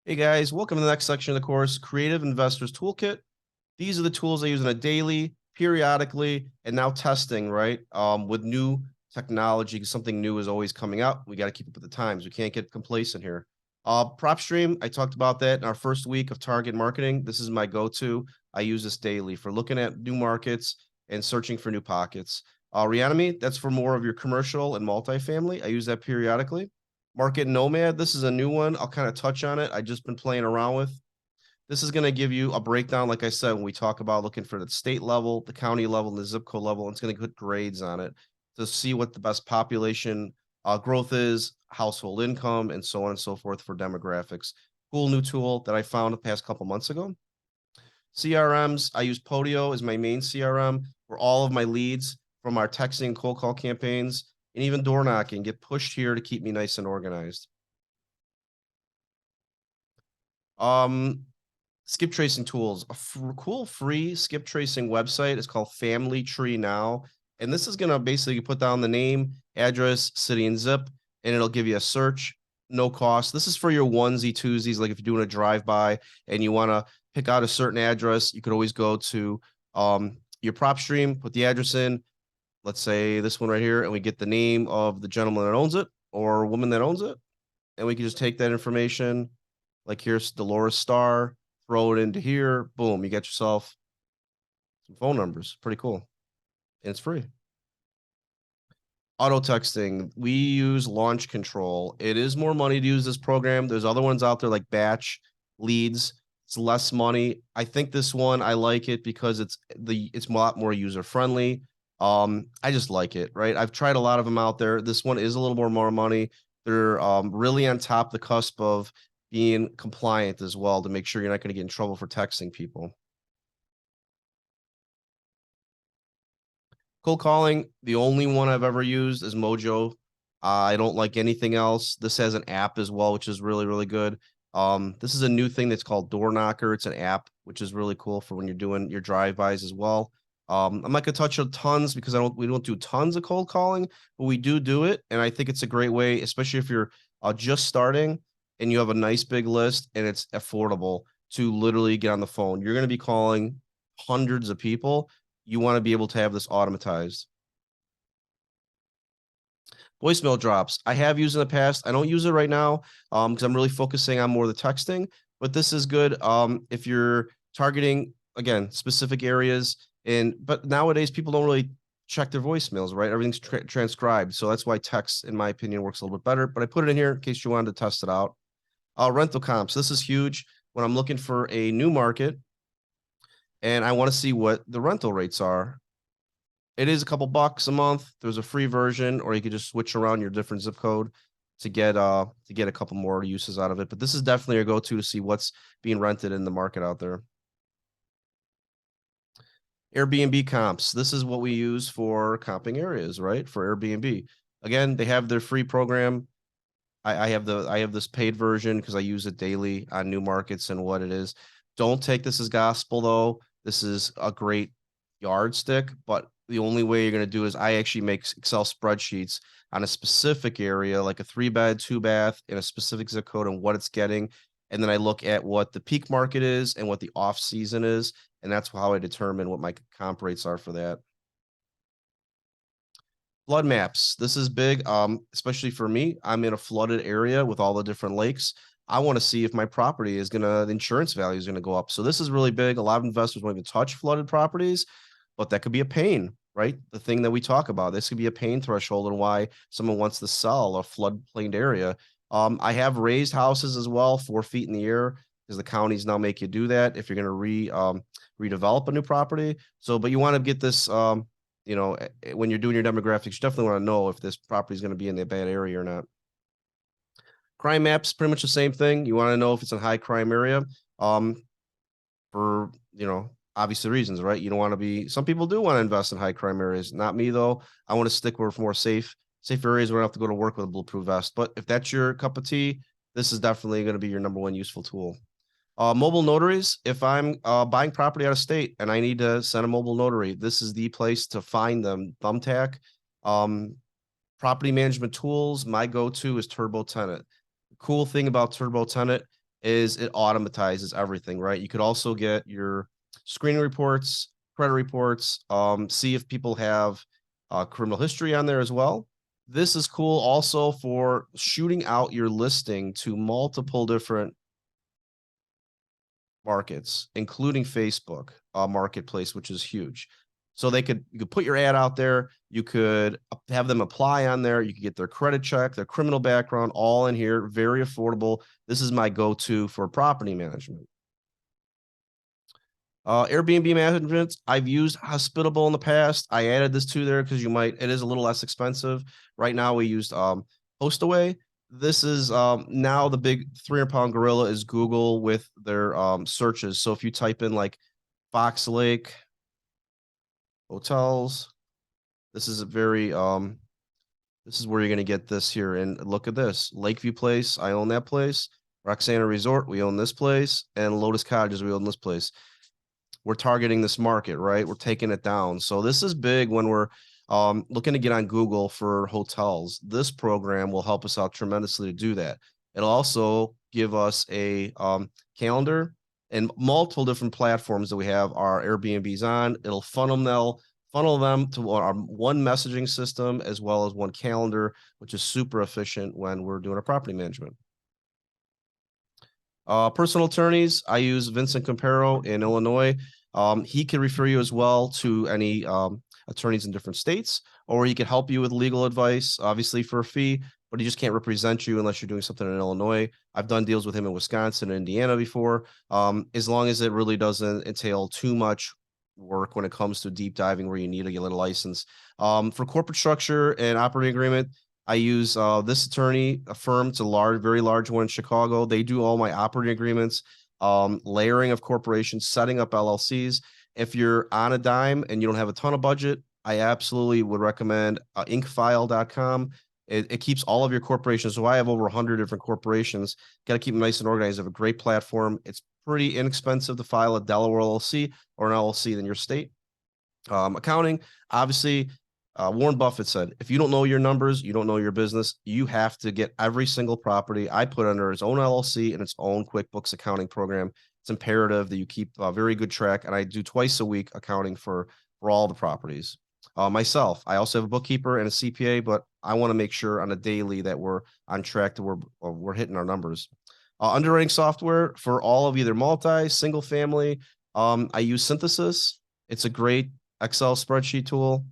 Hey guys, welcome to the next section of the course, Creative Investors Toolkit. These are the tools I use on a daily, periodically, and now testing, right? With new technology, because something new is always coming out. We got to keep up with the times. We can't get complacent here. Prop stream, I talked about that in our first week of target marketing. This is my go-to. I use this daily for looking at new markets and searching for new pockets. Reanimate, that's for more of your commercial and multifamily. I use that periodically. Market Nomad, this is a new one. I'll kind of touch on it. I just been playing around with. This is going to give you a breakdown, like I said, when we talk about looking for the state level, the county level, and the zip code level. And it's going to put grades on it to see what the best population growth is, household income, and so on and so forth for demographics. Cool new tool that I found the past couple months ago. CRMs, I use Podio as my main CRM for all of my leads from our texting and cold call campaigns, and even door knocking get pushed here to keep me nice and organized. Skip tracing tools, cool free skip tracing website is called Family Tree Now. And this is going to basically put down the name, address, city, and zip, and it'll give you a search, no cost. This is for your onesie twosies. Like if you're doing a drive-by and you want to pick out a certain address, you could always go to your prop stream, put the address in, let's say this one right here, and we get the name of the gentleman that owns it or woman that owns it. And we can just take that information, like here's Dolores Starr, throw it into here, boom, you get yourself some phone numbers. Pretty cool. And it's free. Auto texting, we use Launch Control. It is more money to use this program. There's other ones out there like Batch, Leads. It's less money. I think this one I like it because it's a lot more user friendly. I just like it, right? I've tried a lot of them out there. This one is a little more money. They're really on top the cusp of being compliant as well to make sure you're not going to get in trouble for texting people. Cold calling, the only one I've ever used is Mojo. I don't like anything else. This has an app as well, which is really good. This is a new thing that's called Door Knocker. It's an app, which is really cool for when you're doing your drive-bys as well. I'm not gonna touch on tons because we don't do tons of cold calling, but we do it, and I think it's a great way, especially if you're just starting and you have a nice big list and it's affordable to literally get on the phone. You're gonna be calling hundreds of people. You want to be able to have this automatized. Voicemail drops. I have used in the past. I don't use it right now because I'm really focusing on more of the texting, but this is good if you're targeting, again, specific areas. But nowadays, people don't really check their voicemails, right? Everything's transcribed. So that's why text, in my opinion, works a little bit better. But I put it in here in case you wanted to test it out. Rental comps. This is huge when I'm looking for a new market and I want to see what the rental rates are. It is a couple bucks a month. There's a free version, or you could just switch around your different zip code to get a couple more uses out of it. But this is definitely your go-to to see what's being rented in the market out there. Airbnb comps. This is what we use for comping areas, right? For Airbnb. Again, they have their free program. I have this paid version because I use it daily on new markets and what it is. Don't take this as gospel though. This is a great yardstick, but the only way you're going to do is I actually make Excel spreadsheets on a specific area, like a 3-bed, 2-bath in a specific zip code and what it's getting. And then I look at what the peak market is and what the off season is. And that's how I determine what my comp rates are for that. Flood maps. This is big, especially for me. I'm in a flooded area with all the different lakes. I want to see if my property is the insurance value is gonna go up. So this is really big. A lot of investors won't even touch flooded properties, but that could be a pain, right? The thing that we talk about. This could be a pain threshold and why someone wants to sell a floodplained area. I have raised houses as well, 4 feet in the air, because the counties now make you do that if you're gonna redevelop a new property. So, but you want to get this when you're doing your demographics, you definitely want to know if this property is going to be in a bad area or not. Crime maps, pretty much the same thing. You want to know if it's a high crime area, for obviously reasons, right? You don't want to be. Some people do want to invest in high crime areas. Not me though. I want to stick with more safe areas where I don't have to go to work with a bulletproof vest. But if that's your cup of tea, this is definitely going to be your number one useful tool. Mobile notaries, if I'm buying property out of state and I need to send a mobile notary, this is the place to find them. Thumbtack. Property management tools, my go-to is Turbo Tenant. The cool thing about Turbo Tenant is it automatizes everything, right? You could also get your screening reports, credit reports, see if people have criminal history on there as well. This is cool also for shooting out your listing to multiple different markets, including Facebook marketplace, which is huge. So you could put your ad out there. You could have them apply on there. You could get their credit check, their criminal background, all in here. Very affordable. This is my go-to for property management. Airbnb management, I've used Hospitable in the past. I added this to there because it is a little less expensive. Right now we used Hostaway. This is now the big 300-pound gorilla is Google with their searches. So if you type in like Fox Lake hotels, this is this is where you're going to get this here. And look at this, Lakeview Place, I own that place. Roxana Resort, we own this place. And Lotus Cottages, we own this place. We're targeting this market, right? We're taking it down. So this is big when we're looking to get on Google for hotels. This program will help us out tremendously to do that. It'll also give us a calendar and multiple different platforms that we have our Airbnbs on. It'll funnel them to our one messaging system as well as one calendar, which is super efficient when we're doing our property management. Personal attorneys, I use Vincent Comparo in Illinois. He can refer you as well to any attorneys in different states, or he could help you with legal advice, obviously for a fee, but he just can't represent you unless you're doing something in Illinois. I've done deals with him in Wisconsin and Indiana before, as long as it really doesn't entail too much work when it comes to deep diving where you need to get a license. For corporate structure and operating agreement, I use this attorney, a firm. It's a very large one in Chicago. They do all my operating agreements, layering of corporations, setting up LLCs. If you're on a dime and you don't have a ton of budget, I absolutely would recommend inkfile.com. It keeps all of your corporations. So I have over 100 different corporations. Got to keep them nice and organized. I have a great platform. It's pretty inexpensive to file a Delaware LLC or an LLC in your state. Accounting, obviously, Warren Buffett said, if you don't know your numbers, you don't know your business. You have to get every single property I put under its own LLC and its own QuickBooks accounting program. It's imperative that you keep a very good track. And I do twice a week accounting for all the properties. Myself, I also have a bookkeeper and a CPA, but I want to make sure on a daily that we're on track to we're hitting our numbers. Underwriting software for all of either multi, single family. I use Synthesis. It's a great Excel spreadsheet tool.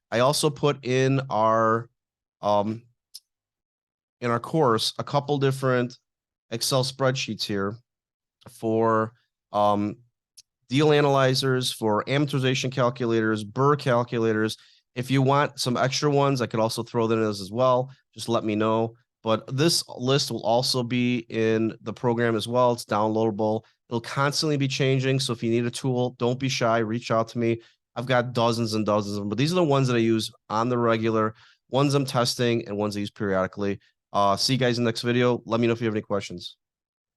I also put in our course a couple different Excel spreadsheets here for deal analyzers, for amortization calculators, BRRRR calculators. If you want some extra ones, I could also throw them in as well. Just let me know. But this list will also be in the program as well. It's downloadable. It'll constantly be changing. So if you need a tool, don't be shy. Reach out to me. I've got dozens and dozens of them, but these are the ones that I use on the regular, ones I'm testing and ones I use periodically. See you guys in the next video. Let me know if you have any questions.